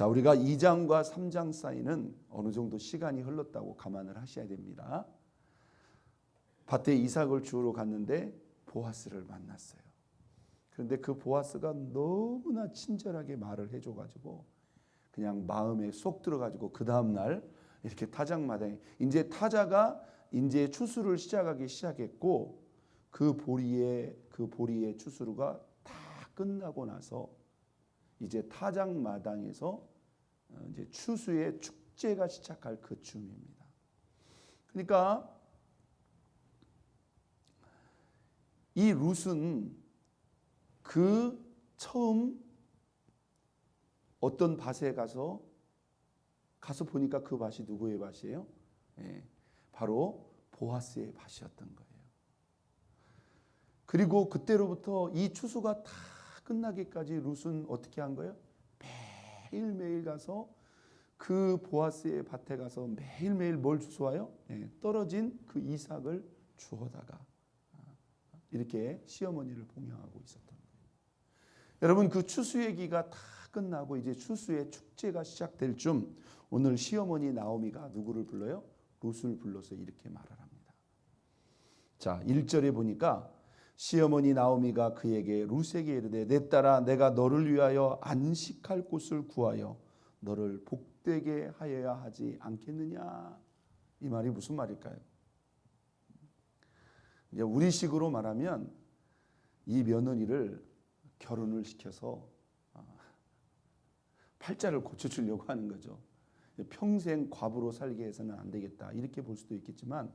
자, 우리가 2장과 3장 사이는 어느 정도 시간이 흘렀다고 감안을 하셔야 됩니다. 밭에 이삭을 주우러 갔는데 보아스를 만났어요. 그런데 그 보아스가 너무나 친절하게 말을 해줘가지고 그냥 마음에 쏙 들어가지고 그 다음날 이렇게 타작마당에 이제 타자가 이제 추수를 시작했고 그 보리의 추수가 다 끝나고 나서 이제 타작마당에서 이제 추수의 축제가 시작할 그 즈음입니다. 그러니까 이 룻은 그 처음 어떤 밭에 가서 보니까 그 밭이 누구의 밭이에요? 바로 보아스의 밭이었던 거예요. 그리고 그때로부터 이 추수가 다 끝나기까지 룻은 어떻게 한 거예요? 매일매일 가서 그 보아스의 밭에 가서 매일매일 뭘 주워와요? 떨어진 그 이삭을 주워다가 이렇게 시어머니를 봉양하고 있었던 거예요. 여러분, 그 추수의 기가 다 끝나고 이제 추수의 축제가 시작될 쯤 오늘 시어머니 나오미가 누구를 불러요? 룻을 불러서 이렇게 말을 합니다. 자, 1절에 보니까 시어머니 나오미가 그에게 룻에게 이르되 내 딸아 내가 너를 위하여 안식할 곳을 구하여 너를 복되게 하여야 하지 않겠느냐. 이 말이 무슨 말일까요? 이제 우리식으로 말하면 이 며느리를 결혼을 시켜서 팔자를 고쳐주려고 하는 거죠. 평생 과부로 살게 해서는 안 되겠다 이렇게 볼 수도 있겠지만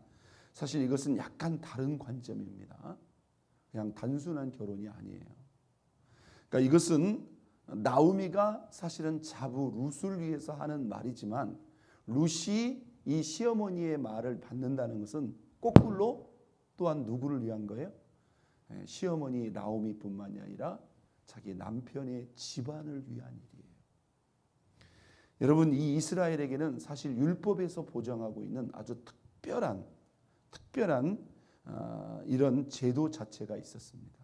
사실 이것은 약간 다른 관점입니다. 그냥 단순한 결혼이 아니에요. 그러니까 이것은 나오미가 사실은 자부 룻을 위해서 하는 말이지만 룻이 이 시어머니의 말을 받는다는 것은 거꾸로 또한 누구를 위한 거예요? 시어머니 나오미뿐만이 아니라 자기 남편의 집안을 위한 일이에요. 여러분, 이 이스라엘에게는 사실 율법에서 보장하고 있는 아주 특별한 이런 제도 자체가 있었습니다.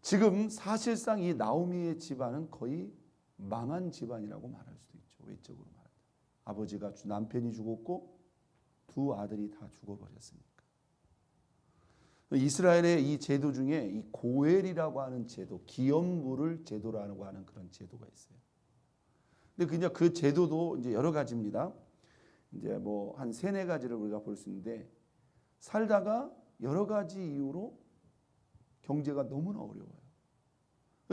지금 사실상 이 나오미의 집안은 거의 망한 집안이라고 말할 수도 있죠. 외적으로 말하면 아버지가 남편이 죽었고 두 아들이 다 죽어버렸으니까. 이스라엘의 이 제도 중에 이 고엘이라고 하는 제도, 기업 물을 제도라고 하는 그런 제도가 있어요. 근데 그냥 그 제도도 이제 여러 가지입니다. 이제 뭐 한 3-4가지를 우리가 볼 수 있는데 살다가 여러 가지 이유로 경제가 너무나 어려워요.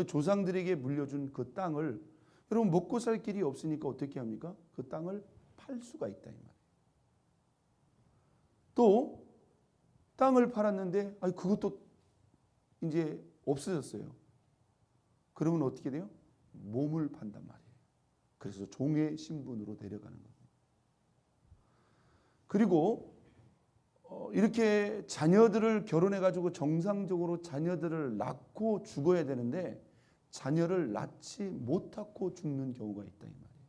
조상들에게 물려준 그 땅을 여러분 먹고 살 길이 없으니까 어떻게 합니까? 그 땅을 팔 수가 있다 이 말이에요. 또 땅을 팔았는데 그것도 이제 없어졌어요. 그러면 어떻게 돼요? 몸을 판단 말이에요. 그래서 종의 신분으로 내려가는 겁니다. 그리고 이렇게 자녀들을 결혼해가지고 정상적으로 자녀들을 낳고 죽어야 되는데 자녀를 낳지 못하고 죽는 경우가 있다 이 말이에요.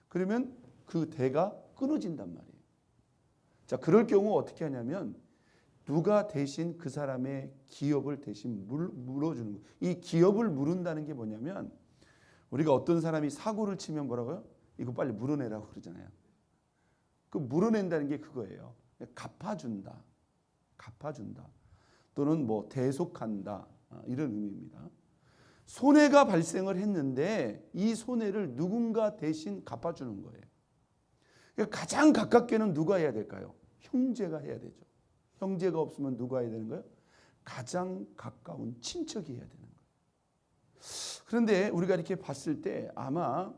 그러면 그 대가 끊어진단 말이에요. 자, 그럴 경우 어떻게 하냐면 누가 대신 그 사람의 기업을 대신 물어주는 거예요. 이 기업을 물은다는 게 뭐냐면 우리가 어떤 사람이 사고를 치면 뭐라고요? 이거 빨리 물어내라고 그러잖아요. 그 물어낸다는 게 그거예요. 갚아준다. 또는 뭐 대속한다. 이런 의미입니다. 손해가 발생을 했는데 이 손해를 누군가 대신 갚아주는 거예요. 그러니까 가장 가깝게는 누가 해야 될까요? 형제가 해야 되죠. 형제가 없으면 누가 해야 되는 거예요? 가장 가까운 친척이 해야 되는 거예요. 그런데 우리가 이렇게 봤을 때 아마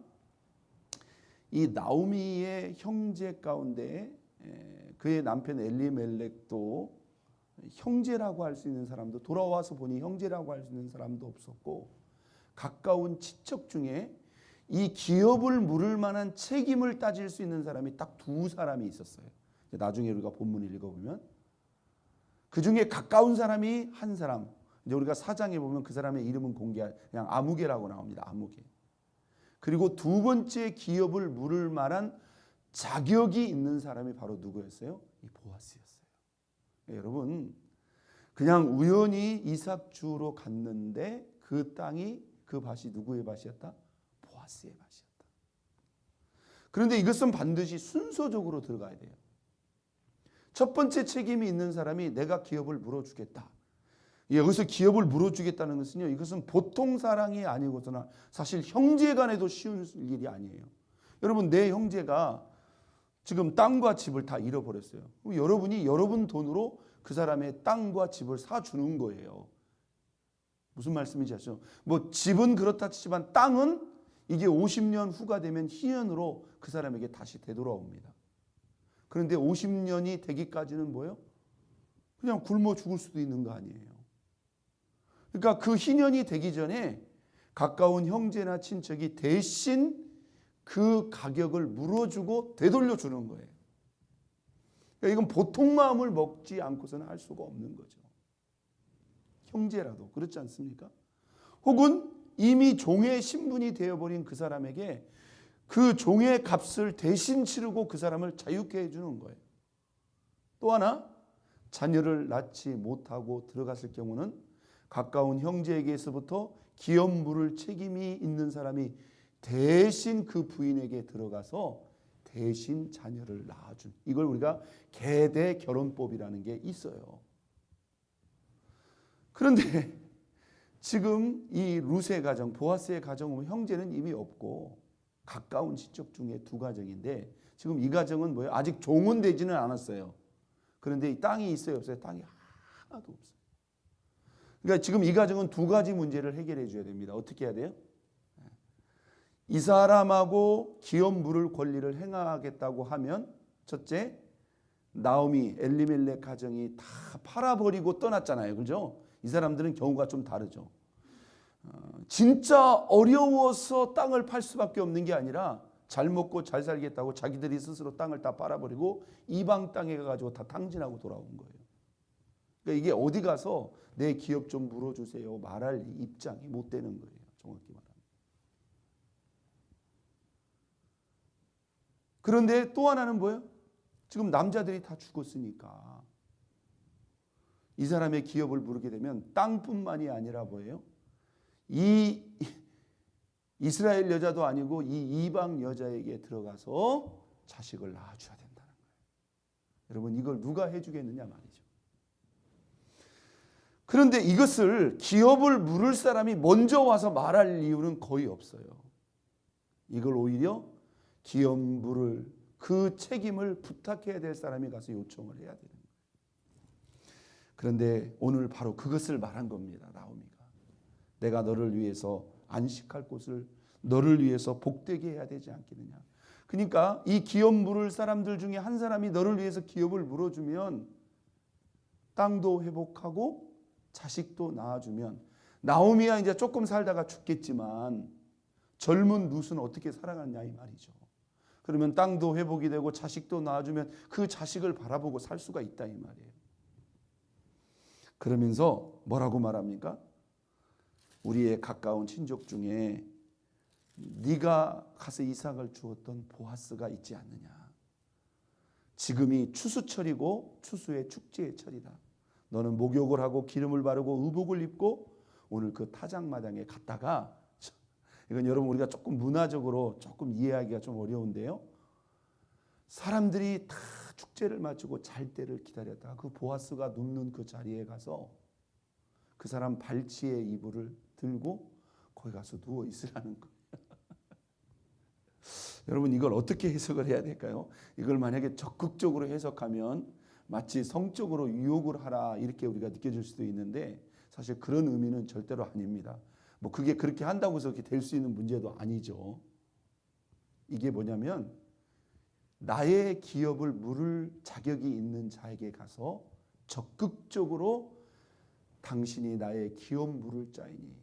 이 나오미의 형제 가운데 그의 남편 엘리멜렉도 형제라고 할 수 있는 사람도 돌아와서 보니 형제라고 할 수 있는 사람도 없었고 가까운 친척 중에 이 기업을 물을 만한 책임을 따질 수 있는 사람이 딱 2사람이 있었어요. 나중에 우리가 본문을 읽어보면 그 중에 가까운 사람이 한 사람. 이제 우리가 4장에 보면 그 사람의 이름은 그냥 아무개라고 나옵니다. 아무개. 그리고 2번째 기업을 물을 만한 자격이 있는 사람이 바로 누구였어요? 이 보아스였어요. 여러분, 그냥 우연히 이삭 주우러 갔는데 그 땅이 그 밭이 누구의 밭이었다? 보아스의 밭이었다. 그런데 이것은 반드시 순서적으로 들어가야 돼요. 첫 번째 책임이 있는 사람이 내가 기업을 물어주겠다. 여기서 기업을 물어주겠다는 것은요, 이것은 보통 사랑이 아니고서나 사실 형제간에도 쉬운 일이 아니에요. 여러분, 내 형제가 지금 땅과 집을 다 잃어버렸어요. 여러분이 여러분 돈으로 그 사람의 땅과 집을 사주는 거예요. 무슨 말씀인지 아시죠? 뭐 집은 그렇다 치지만 땅은 이게 50년 후가 되면 희연으로 그 사람에게 다시 되돌아옵니다. 그런데 50년이 되기까지는 뭐예요? 그냥 굶어 죽을 수도 있는 거 아니에요. 그러니까 그 희년이 되기 전에 가까운 형제나 친척이 대신 그 가격을 물어주고 되돌려 주는 거예요. 그러니까 이건 보통 마음을 먹지 않고서는 할 수가 없는 거죠. 형제라도 그렇지 않습니까? 혹은 이미 종의 신분이 되어버린 그 사람에게 그 종의 값을 대신 치르고 그 사람을 자유케 해주는 거예요. 또 하나, 자녀를 낳지 못하고 들어갔을 경우는 가까운 형제에게서부터 기업 물을 책임이 있는 사람이 대신 그 부인에게 들어가서 대신 자녀를 낳아준, 이걸 우리가 계대 결혼법이라는 게 있어요. 그런데 지금 이 룻의 가정, 보아스의 가정은 형제는 이미 없고 가까운 친척 중에 두 가정인데 지금 이 가정은 뭐예요? 아직 종은 되지는 않았어요. 그런데 이 땅이 있어요, 없어요? 땅이 하나도 없어요. 그러니까 지금 이 가정은 두 가지 문제를 해결해 줘야 됩니다. 어떻게 해야 돼요? 이 사람하고 기업 물을 권리를 행하겠다고 하면, 첫째, 나오미, 엘리멜렉 가정이 다 팔아버리고 떠났잖아요. 그죠? 이 사람들은 경우가 좀 다르죠. 진짜 어려워서 땅을 팔 수밖에 없는 게 아니라 잘 먹고 잘 살겠다고 자기들이 스스로 땅을 다 팔아버리고 이방 땅에 가가지고 다 탕진하고 돌아온 거예요. 그러니까 이게 어디 가서 내 기업 좀 물어주세요 말할 입장이 못 되는 거예요. 정확히 말하면. 그런데 또 하나는 뭐예요? 지금 남자들이 다 죽었으니까 이 사람의 기업을 물게 되면 땅뿐만이 아니라 뭐예요? 이 이스라엘 여자도 아니고 이 이방 여자에게 들어가서 자식을 낳아줘야 된다는 거예요. 여러분, 이걸 누가 해주겠느냐 말이죠. 그런데 이것을 기업을 물을 사람이 먼저 와서 말할 이유는 거의 없어요. 이걸 오히려 기업 물을 그 책임을 부탁해야 될 사람이 가서 요청을 해야 되는 거예요. 그런데 오늘 바로 그것을 말한 겁니다. 나오미가. 내가 너를 위해서 안식할 곳을 너를 위해서 복되게 해야 되지 않겠느냐. 그러니까 이 기업 물을 사람들 중에 한 사람이 너를 위해서 기업을 물어주면 땅도 회복하고 자식도 낳아주면, 나오미야 이제 조금 살다가 죽겠지만 젊은 룻은 어떻게 살아갔냐 이 말이죠. 그러면 땅도 회복이 되고 자식도 낳아주면 그 자식을 바라보고 살 수가 있다 이 말이에요. 그러면서 뭐라고 말합니까? 우리의 가까운 친족 중에 네가 가서 이삭을 주었던 보아스가 있지 않느냐. 지금이 추수철이고 추수의 축제의 철이다. 너는 목욕을 하고 기름을 바르고 의복을 입고 오늘 그 타작마당에 갔다가, 이건 여러분 우리가 조금 문화적으로 조금 이해하기가 좀 어려운데요. 사람들이 다 축제를 마치고 잘 때를 기다렸다가 그 보아스가 눕는 그 자리에 가서 그 사람 발치의 이불을 들고 거기 가서 누워 있으라는 거예요. 여러분, 이걸 어떻게 해석을 해야 될까요? 이걸 만약에 적극적으로 해석하면 마치 성적으로 유혹을 하라 이렇게 우리가 느껴질 수도 있는데, 사실 그런 의미는 절대로 아닙니다. 뭐 그게 그렇게 한다고 해서 그렇게 될 수 있는 문제도 아니죠. 이게 뭐냐면 나의 기업을 물을 자격이 있는 자에게 가서 적극적으로 당신이 나의 기업 물을 자이니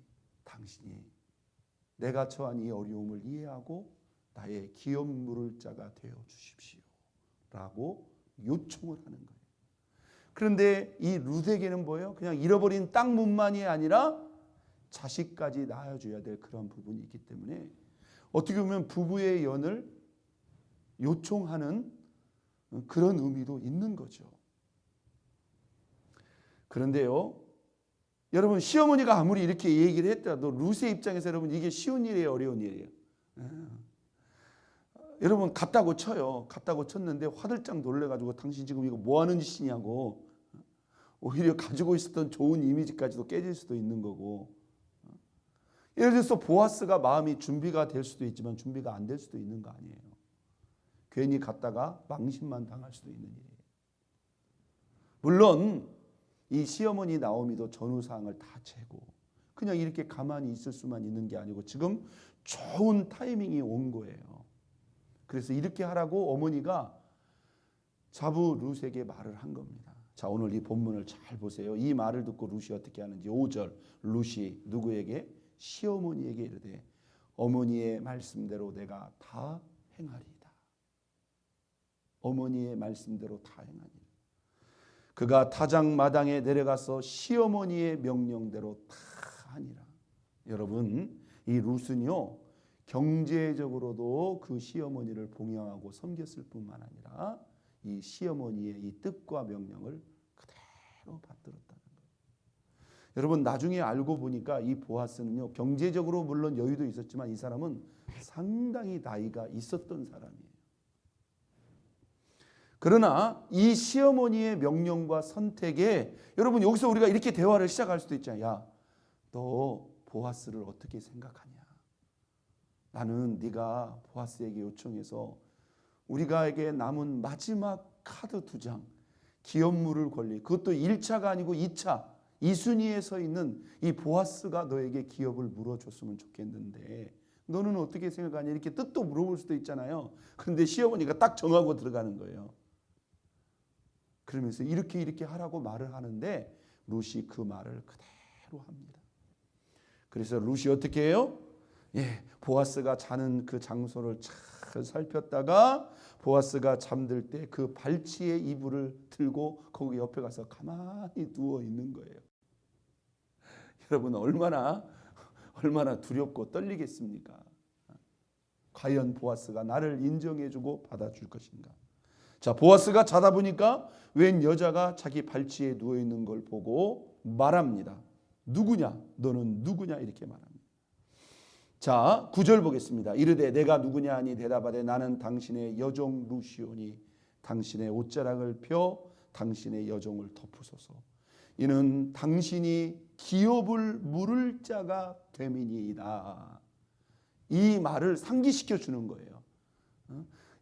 당신이 내가 처한 이 어려움을 이해하고 나의 기업 물을 자가 되어 주십시오 라고 요청을 하는 거예요. 그런데 이 룻에게는 뭐예요? 그냥 잃어버린 땅뿐만이 아니라 자식까지 낳아줘야 될 그런 부분이 있기 때문에 어떻게 보면 부부의 연을 요청하는 그런 의미도 있는 거죠. 그런데요, 여러분, 시어머니가 아무리 이렇게 얘기를 했더라도 룻의 입장에서 여러분 이게 쉬운 일이에요, 어려운 일이에요? 여러분 갔다고 쳐요. 갔다고 쳤는데 화들짝 놀래가지고 당신 지금 이거 뭐 하는 짓이냐고 오히려 가지고 있었던 좋은 이미지까지도 깨질 수도 있는 거고, 예를 들어서 보아스가 마음이 준비가 될 수도 있지만 준비가 안 될 수도 있는 거 아니에요. 괜히 갔다가 망신만 당할 수도 있는 일이에요. 물론 이 시어머니 나오미도 전후사항을 다 재고 그냥 이렇게 가만히 있을 수만 있는 게 아니고 지금 좋은 타이밍이 온 거예요. 그래서 이렇게 하라고 어머니가 자부 룻에게 말을 한 겁니다. 자, 오늘 이 본문을 잘 보세요. 이 말을 듣고 룻이 어떻게 하는지. 5절 룻이 누구에게? 시어머니에게 이르되 어머니의 말씀대로 내가 다 행하리이다. 어머니의 말씀대로 다 행하리이다. 그가 타작마당에 내려가서 시어머니의 명령대로 다 하니라. 여러분, 이 룻은요 경제적으로도 그 시어머니를 봉양하고 섬겼을 뿐만 아니라 이 시어머니의 이 뜻과 명령을 그대로 받들었다는 거예요. 여러분, 나중에 알고 보니까 이 보아스는요 경제적으로 물론 여유도 있었지만 이 사람은 상당히 나이가 있었던 사람이에요. 그러나 이 시어머니의 명령과 선택에 여러분 여기서 우리가 이렇게 대화를 시작할 수도 있잖아요. 야, 너 보아스를 어떻게 생각하냐? 나는 네가 보아스에게 요청해서 우리가에게 남은 마지막 카드 2장 기업물을 권리, 그것도 1차가 아니고 2차 2순위에 서 있는 이 보아스가 너에게 기업을 물어줬으면 좋겠는데 너는 어떻게 생각하냐? 이렇게 뜻도 물어볼 수도 있잖아요. 그런데 시어머니가 딱 정하고 들어가는 거예요. 그러면서 이렇게 하라고 말을 하는데 룻이 그 말을 그대로 합니다. 그래서 룻이 어떻게 해요? 보아스가 자는 그 장소를 잘 살폈다가 보아스가 잠들 때 그 발치의 이불을 들고 거기 옆에 가서 가만히 누워 있는 거예요. 여러분, 얼마나 두렵고 떨리겠습니까? 과연 보아스가 나를 인정해주고 받아줄 것인가? 자, 보아스가 자다 보니까 웬 여자가 자기 발치에 누워 있는 걸 보고 말합니다. 누구냐? 너는 누구냐? 이렇게 말합니다. 자, 9절 보겠습니다. 이르되 내가 누구냐 하니 대답하되 나는 당신의 여종 룻이오니 당신의 옷자락을 펴 당신의 여종을 덮으소서. 이는 당신이 기업을 물을 자가 됨이니이다. 이 말을 상기시켜 주는 거예요.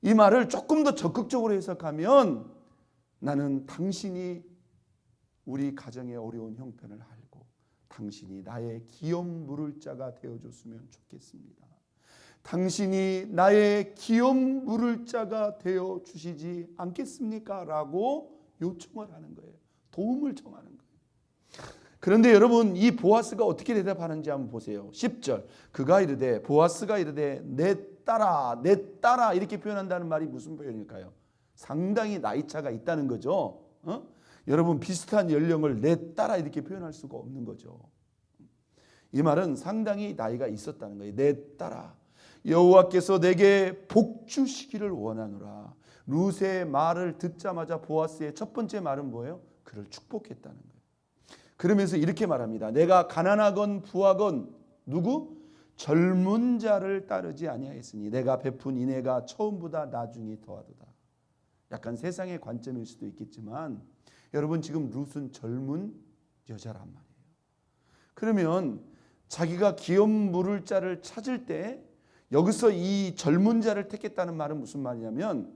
이 말을 조금 더 적극적으로 해석하면 나는 당신이 우리 가정의 어려운 형편을 알고 당신이 나의 기업 물을 자가 되어줬으면 좋겠습니다. 당신이 나의 기업 물을 자가 되어주시지 않겠습니까? 라고 요청을 하는 거예요. 도움을 청하는 거예요. 그런데 여러분, 이 보아스가 어떻게 대답하는지 한번 보세요. 10절 그가 이르되 보아스가 이르되 내 딸아 이렇게 표현한다는 말이 무슨 표현일까요? 상당히 나이차가 있다는 거죠. 여러분, 비슷한 연령을 내 딸아 이렇게 표현할 수가 없는 거죠. 이 말은 상당히 나이가 있었다는 거예요. 내 딸아, 여호와께서 내게 복 주시기를 원하노라. 룻의 말을 듣자마자 보아스의 첫 번째 말은 뭐예요? 그를 축복했다는 거예요. 그러면서 이렇게 말합니다. 내가 가난하건 부하건 누구? 젊은 자를 따르지 아니하였으니 내가 베푼 인애가 처음보다 나중이 더하도다. 약간 세상의 관점일 수도 있겠지만 여러분, 지금 룻은 젊은 여자란 말이에요. 그러면 자기가 기업 물을 자를 찾을 때 여기서 이 젊은 자를 택했다는 말은 무슨 말이냐면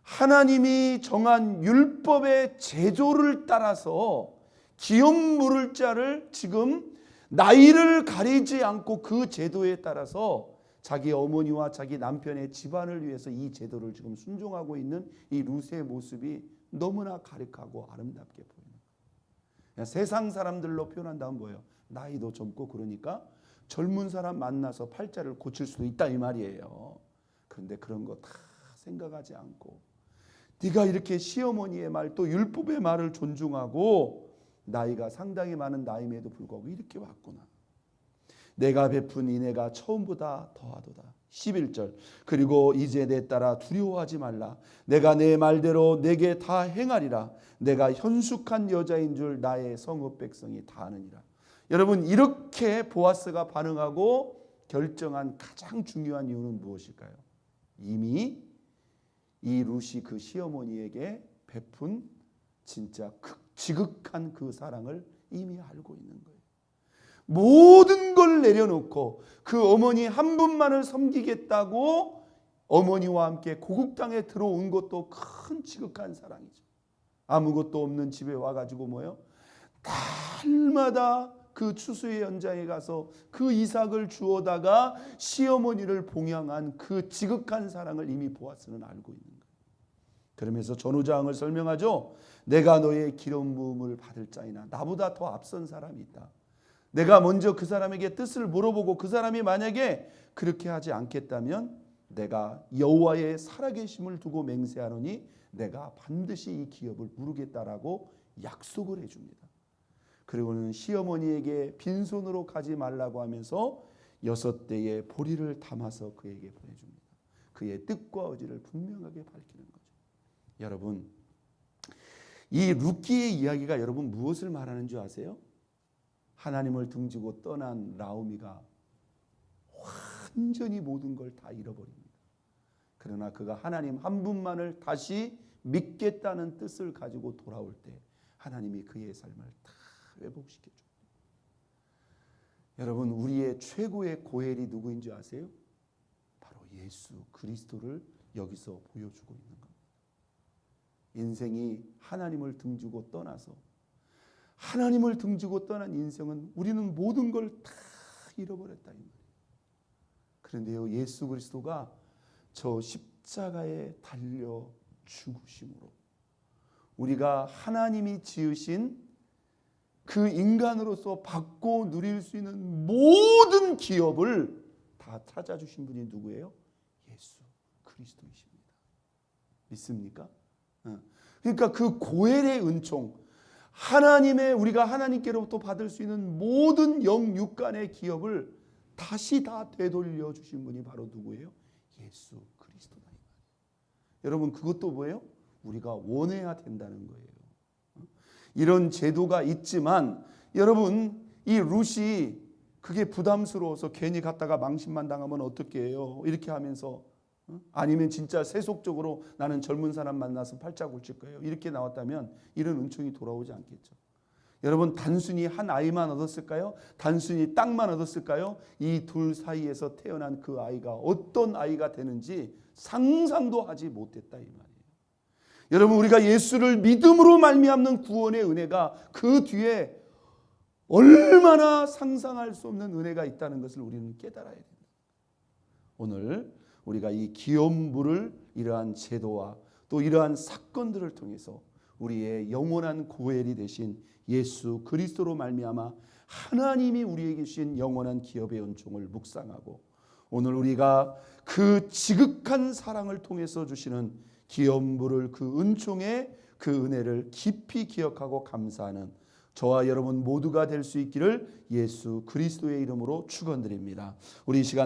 하나님이 정한 율법의 제도를 따라서 기업 물을 자를 지금 나이를 가리지 않고 그 제도에 따라서 자기 어머니와 자기 남편의 집안을 위해서 이 제도를 지금 순종하고 있는 이 룻의 모습이 너무나 가득하고 아름답게 보이는 거예요. 세상 사람들로 표현한다면 뭐예요? 나이도 젊고 그러니까 젊은 사람 만나서 팔자를 고칠 수도 있다 이 말이에요. 그런데 그런 거 다 생각하지 않고 네가 이렇게 시어머니의 말 또 율법의 말을 존중하고 나이가 상당히 많은 나임에도 불구하고 이렇게 왔구나. 내가 베푼 인애가 처음보다 더하도다. 11절 그리고 이제 내 딸아 두려워하지 말라. 내가 내 말대로 내게 다 행하리라. 내가 현숙한 여자인 줄 나의 성읍 백성이 다 아느니라. 여러분, 이렇게 보아스가 반응하고 결정한 가장 중요한 이유는 무엇일까요? 이미 이 룻이 그 시어머니에게 베푼 진짜 지극한 그 사랑을 이미 알고 있는 거예요. 모든 걸 내려놓고 그 어머니 한 분만을 섬기겠다고 어머니와 함께 고국 땅에 들어온 것도 큰 지극한 사랑이죠. 아무것도 없는 집에 와가지고 뭐요? 날마다 그 추수의 현장에 가서 그 이삭을 주워다가 시어머니를 봉양한 그 지극한 사랑을 이미 보아스는 알고 있는 거예요. 그러면서 전후장을 설명하죠. 내가 너의 기름 부음을 받을 자이나 나보다 더 앞선 사람이 있다. 내가 먼저 그 사람에게 뜻을 물어보고 그 사람이 만약에 그렇게 하지 않겠다면 내가 여호와의 살아계심을 두고 맹세하노니 내가 반드시 이 기업을 무르겠다라고 약속을 해줍니다. 그리고는 시어머니에게 빈손으로 가지 말라고 하면서 6대의 보리를 담아서 그에게 보내줍니다. 그의 뜻과 의지를 분명하게 밝히는 거죠. 여러분, 이 룻기의 이야기가 여러분 무엇을 말하는 줄 아세요? 하나님을 등지고 떠난 나오미가 완전히 모든 걸 다 잃어버립니다. 그러나 그가 하나님 한 분만을 다시 믿겠다는 뜻을 가지고 돌아올 때 하나님이 그의 삶을 다 회복시켜 줍니다. 여러분, 우리의 최고의 고엘이 누구인 줄 아세요? 바로 예수 그리스도를 여기서 보여주고 있는 겁니다. 인생이 하나님을 등지고 떠나서 하나님을 등지고 떠난 인생은 우리는 모든 걸 다 잃어버렸다 이 말이에요. 그런데요, 예수 그리스도가 저 십자가에 달려 죽으심으로 우리가 하나님이 지으신 그 인간으로서 받고 누릴 수 있는 모든 기업을 다 찾아주신 분이 누구예요? 예수 그리스도이십니다. 믿습니까? 그러니까 그 고엘의 은총, 하나님의 우리가 하나님께로부터 받을 수 있는 모든 영육간의 기업을 다시 다 되돌려 주신 분이 바로 누구예요? 예수 그리스도다. 여러분, 그것도 뭐예요? 우리가 원해야 된다는 거예요. 이런 제도가 있지만 여러분, 이 룻이 그게 부담스러워서 괜히 갔다가 망신만 당하면 어떻게 해요? 이렇게 하면서 아니면 진짜 세속적으로 나는 젊은 사람 만나서 팔자고 칠 거예요. 이렇게 나왔다면 이런 은총이 돌아오지 않겠죠. 여러분, 단순히 한 아이만 얻었을까요? 단순히 땅만 얻었을까요? 이 둘 사이에서 태어난 그 아이가 어떤 아이가 되는지 상상도 하지 못했다 이 말이에요. 여러분, 우리가 예수를 믿음으로 말미암는 구원의 은혜가 그 뒤에 얼마나 상상할 수 없는 은혜가 있다는 것을 우리는 깨달아야 됩니다. 오늘 우리가 이 기업물을 이러한 제도와 또 이러한 사건들을 통해서 우리의 영원한 고엘이 되신 예수 그리스도로 말미암아 하나님이 우리에게 주신 영원한 기업의 은총을 묵상하고 오늘 우리가 그 지극한 사랑을 통해서 주시는 기업물을 그 은총의 그 은혜를 깊이 기억하고 감사하는 저와 여러분 모두가 될 수 있기를 예수 그리스도의 이름으로 축원드립니다. 우리 이 시간